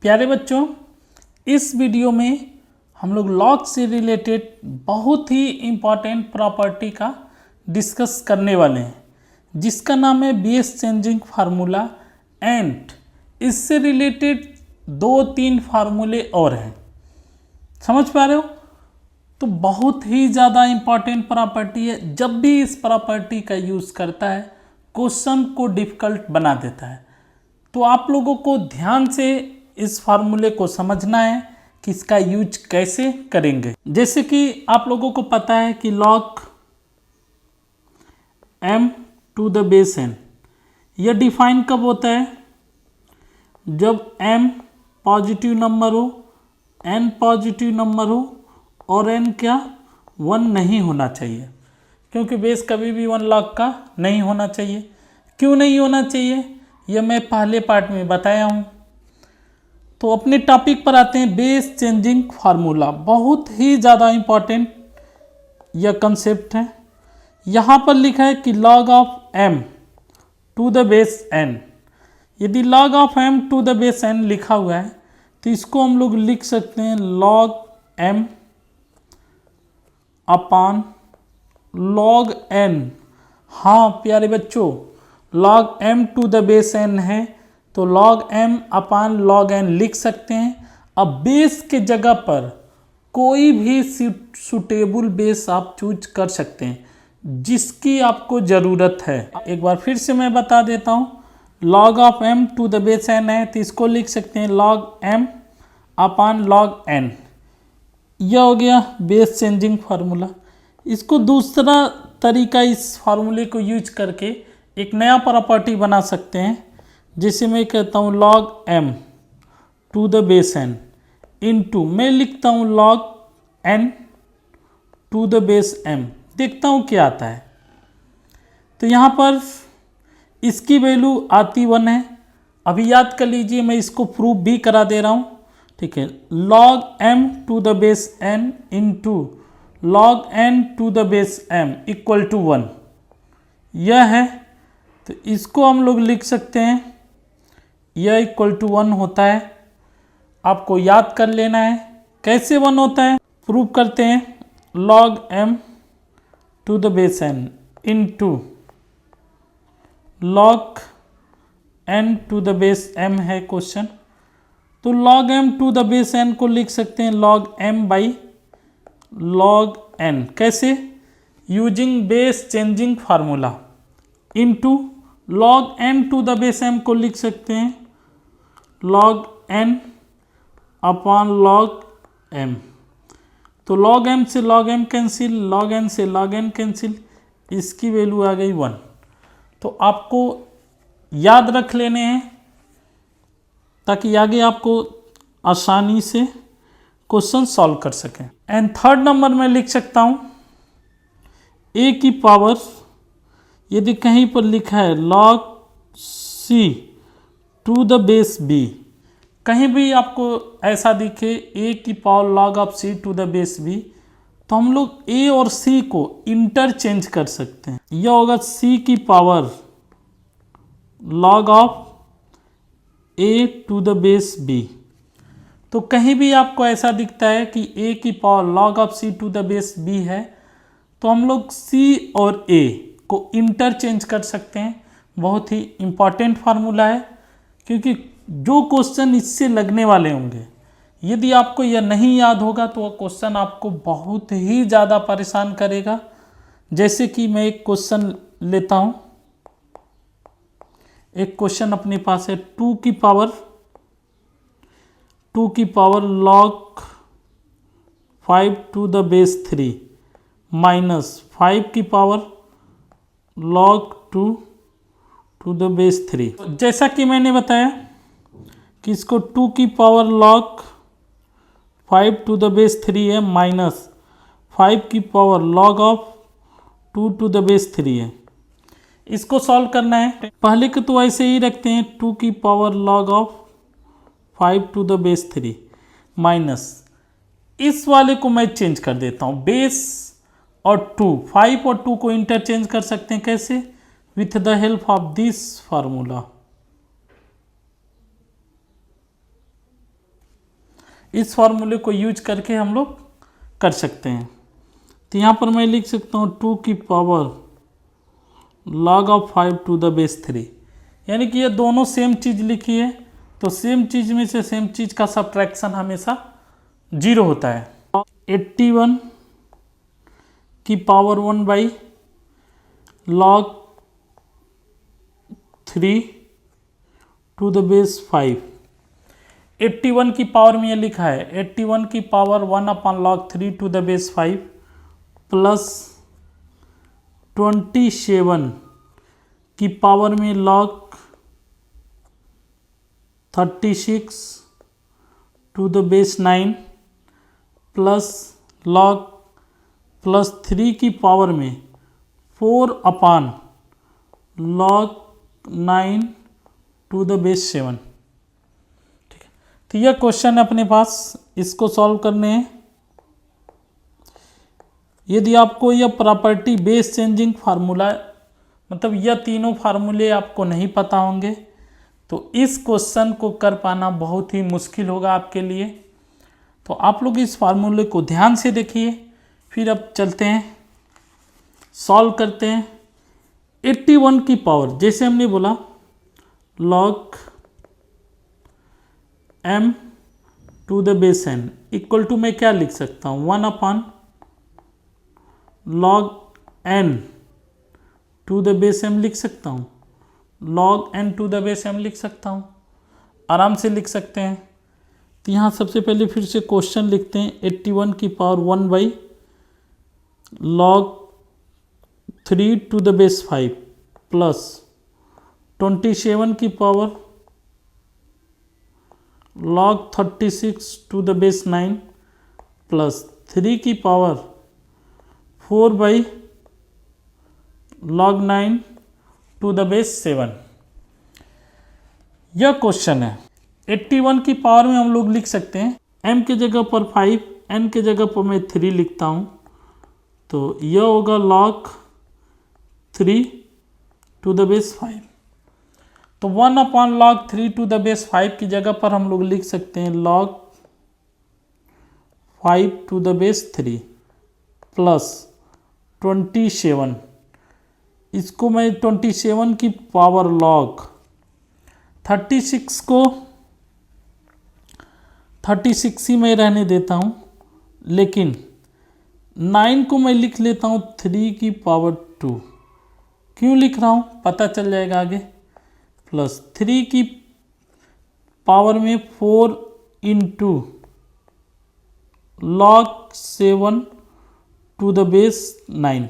प्यारे बच्चों, इस वीडियो में हम लोग लॉग से रिलेटेड बहुत ही इम्पॉर्टेंट प्रॉपर्टी का डिस्कस करने वाले हैं, जिसका नाम है बेस चेंजिंग फार्मूला। एंड इससे रिलेटेड 2-3 फार्मूले और हैं। समझ पा रहे हो? तो बहुत ही ज़्यादा इम्पॉर्टेंट प्रॉपर्टी है। जब भी इस प्रॉपर्टी का यूज़ करता है, क्वेश्चन को डिफ़िकल्ट बना देता है। तो आप लोगों को ध्यान से इस फार्मूले को समझना है कि इसका यूज कैसे करेंगे। जैसे कि आप लोगों को पता है कि log m to the base n, यह डिफाइन कब होता है? जब m पॉजिटिव नंबर हो, n पॉजिटिव नंबर हो और n क्या 1 नहीं होना चाहिए, क्योंकि बेस कभी भी 1 log का नहीं होना चाहिए। क्यों नहीं होना चाहिए, यह मैं पहले पार्ट में बताया हूँ। तो अपने टॉपिक पर आते हैं। बेस चेंजिंग फार्मूला बहुत ही ज़्यादा इम्पॉर्टेंट यह कंसेप्ट है। यहाँ पर लिखा है कि log of m to the base n। यदि log of m to the base n लिखा हुआ है तो इसको हम लोग लिख सकते हैं log m अपान log n। हाँ प्यारे बच्चों, log m to the base n है तो log m अपान log n लिख सकते हैं। अब बेस के जगह पर कोई भी सूटेबल बेस आप चूज कर सकते हैं जिसकी आपको ज़रूरत है। एक बार फिर से मैं बता देता हूँ, log of m to the base n है तो इसको लिख सकते हैं log m अपान log n। यह हो गया बेस चेंजिंग फार्मूला। इसको दूसरा तरीका इस फार्मूले को यूज करके एक नया प्रॉपर्टी बना सकते हैं। जैसे मैं कहता हूँ log m to the base n इंटू मैं लिखता हूँ log n to the base m। देखता हूँ क्या आता है। तो यहाँ पर इसकी वैल्यू आती 1 है। अभी याद कर लीजिए, मैं इसको प्रूफ भी करा दे रहा हूँ। ठीक है, log m to the base n इंटू log n to the base m equal to 1। यह है, तो इसको हम लोग लिख सकते हैं, यह इक्वल टू 1 होता है। आपको याद कर लेना है कैसे 1 होता है। प्रूव करते हैं। log m to the base n इंटू log n to the base m है क्वेश्चन। तो log m to the base n को लिख सकते हैं log m by log n। कैसे? Using base changing formula. Into log n to the base m को लिख सकते हैं log n upon log m। तो log m से log m cancel, log n से log n कैंसिल, इसकी value आ गई 1। तो आपको याद रख लेने हैं ताकि आगे आपको आसानी से क्वेश्चन सॉल्व कर सकें। एंड थर्ड नंबर में लिख सकता हूँ a की पावर, यदि कहीं पर लिखा है log c to the base b, कहीं भी आपको ऐसा दिखे a की power log of c to the base b, तो हम लोग a और c को इंटरचेंज कर सकते हैं। यह होगा c की power log of a to the base b। तो कहीं भी आपको ऐसा दिखता है कि a की power log of c to the base b है, तो हम लोग c और a को इंटरचेंज कर सकते हैं। बहुत ही इम्पॉर्टेंट फार्मूला है, क्योंकि जो क्वेश्चन इससे लगने वाले होंगे, यदि आपको यह नहीं याद होगा तो वह क्वेश्चन आपको बहुत ही ज़्यादा परेशान करेगा। जैसे कि मैं एक क्वेश्चन लेता हूँ। एक क्वेश्चन अपने पास है 2 की power log 5 to the base 3 minus 5 की power log 2 to the base 3। जैसा कि मैंने बताया कि इसको 2 की power log 5 to the base 3 है, माइनस 5 की power log of 2 to the base 3 है। इसको सॉल्व करना है। पहले को तो ऐसे ही रखते हैं, 2 की power log of 5 to the base 3 minus, इस वाले को मैं चेंज कर देता हूँ। बेस और 2, 5 और 2 को इंटरचेंज कर सकते हैं। कैसे? With the help of this formula. इस फार्मूले को यूज करके हम लोग कर सकते हैं। तो यहाँ पर मैं लिख सकता हूँ 2 की power log of 5 to the base 3, यानी कि ये दोनों सेम चीज़ लिखी है, तो सेम चीज़ में से सेम चीज़ का सब्ट्रैक्शन हमेशा 0 होता है। 81 की power 1 by log 3 to the base 5। 81 की पावर में ये लिखा है 81 की power 1 upon log 3 to the base 5 plus 27 की पावर में log 36 to the base 9 plus log plus 3 की पावर में 4 upon log 9 to the base 7। ठीक है, तो यह क्वेश्चन है अपने पास, इसको सॉल्व करने हैं। यदि आपको यह प्रॉपर्टी बेस चेंजिंग फार्मूला, मतलब यह तीनों फार्मूले आपको नहीं पता होंगे तो इस क्वेश्चन को कर पाना बहुत ही मुश्किल होगा आपके लिए। तो आप लोग इस फार्मूले को ध्यान से देखिए, फिर अब चलते हैं सॉल्व करते हैं। 81 की पावर, जैसे हमने बोला log m to the base n equal to मैं क्या लिख सकता हूँ 1 upon log n to the base m लिख सकता हूँ, log n to the base m लिख सकता हूँ, आराम से लिख सकते हैं। तो यहाँ सबसे पहले फिर से क्वेश्चन लिखते हैं 81 की power 1 by log 3 to the base 5 plus 27 की power log 36 to the base 9 plus 3 की power 4 by log 9 to the base 7। यह क्वेश्चन है। 81 की पावर में हम लोग लिख सकते हैं m के जगह पर 5, n के जगह पर मैं 3 लिखता हूँ, तो यह होगा log 3 टू द बेस 5। तो 1 upon log 3 to the base 5 की जगह पर हम लोग लिख सकते हैं log 5 to the base 3 plus 27, इसको मैं 27 की पावर log 36 को 36 ही मैं रहने देता हूँ, लेकिन 9 को मैं लिख लेता हूँ 3 की पावर 2। क्यों लिख रहा हूँ पता चल जाएगा आगे। प्लस 3 की पावर में 4 into log 7 to the base 9,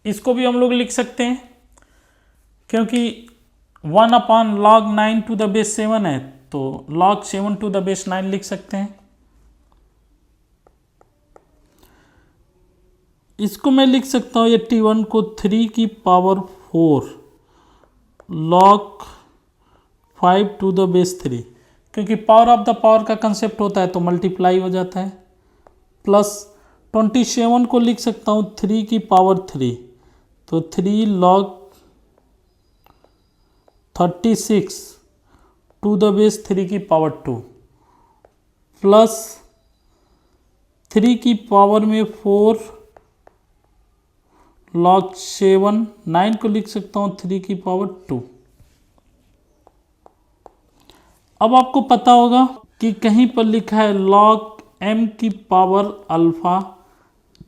इसको भी हम लोग लिख सकते हैं क्योंकि 1 upon log 9 to the base 7 है, तो log 7 टू द बेस 9 लिख सकते हैं। इसको मैं लिख सकता हूँ 81 को 3 की power 4 log 5 to the base 3, क्योंकि पावर ऑफ द पावर का कंसेप्ट होता है तो मल्टीप्लाई हो जाता है। प्लस 27 को लिख सकता हूँ 3 की पावर 3, तो 3 log 36 टू द बेस 3 की पावर 2 प्लस 3 की पावर में 4 log 7, 9 को लिख सकता हूँ 3 की पावर 2। अब आपको पता होगा कि कहीं पर लिखा है log m की power alpha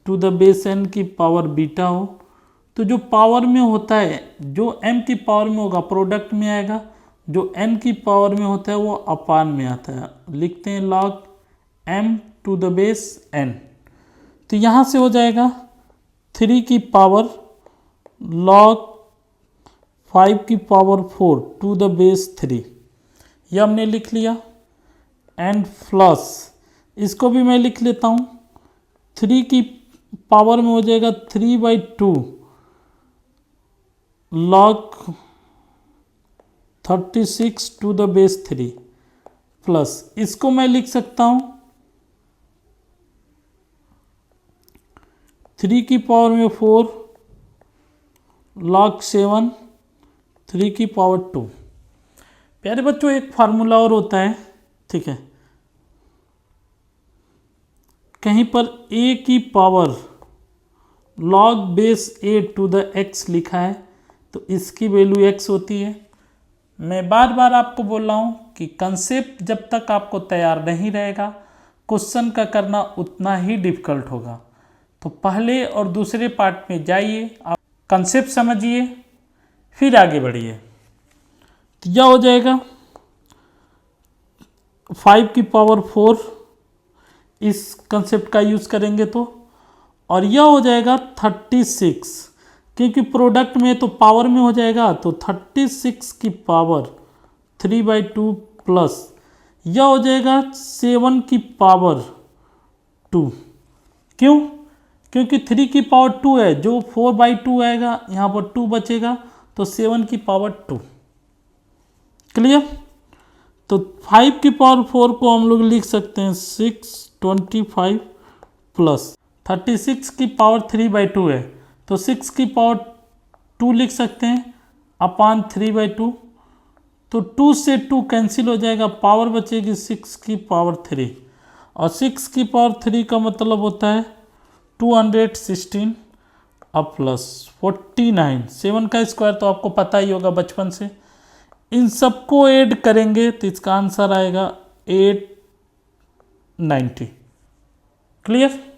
two the base n की पावर बीटा हो, तो जो पावर में होता है, जो m की पावर में होगा प्रोडक्ट में आएगा, जो n की पावर में होता है वो अपान में आता है। लिखते हैं log m to the base n, तो यहाँ से हो जाएगा 3 की पावर log 5 की पावर 4 टू द बेस 3, यह हमने लिख लिया। एंड प्लस इसको भी मैं लिख लेता हूँ 3 की पावर में हो जाएगा 3/2 log 36 to the base 3 plus इसको मैं लिख सकता हूँ 3 की पावर में 4 log 7 3 की पावर 2। प्यारे बच्चों एक फार्मूला और होता है, ठीक है, कहीं पर a की power log base a to the x लिखा है तो इसकी वैल्यू x होती है। मैं बार बार आपको बोल रहा हूँ कि कंसेप्ट जब तक आपको तैयार नहीं रहेगा क्वेश्चन का करना उतना ही डिफिकल्ट होगा। तो पहले और दूसरे पार्ट में जाइए, आप कंसेप्ट समझिए, फिर आगे बढ़िए। तो यह हो जाएगा 5 की पावर 4 इस कंसेप्ट का यूज़ करेंगे तो, और यह हो जाएगा 36 क्योंकि प्रोडक्ट में तो पावर में हो जाएगा तो 36 की पावर 3/2 प्लस यह हो जाएगा 7 की पावर 2। क्यों? क्योंकि 3 की पावर 2 है, जो 4/2 आएगा यहाँ पर 2 बचेगा तो 7 की पावर 2। क्लियर? तो 5 की पावर 4 को हम लोग लिख सकते हैं 625 प्लस 36 की पावर 3/2 है तो 6 की पावर 2 लिख सकते हैं अपान 3/2। तो 2 से 2 कैंसिल हो जाएगा, पावर बचेगी 6 की पावर 3, और 6 की पावर 3 का मतलब होता है 216 अब प्लस 49। 7 का स्क्वायर तो आपको पता ही होगा बचपन से। इन सबको ऐड करेंगे तो इसका आंसर आएगा 890। क्लियर?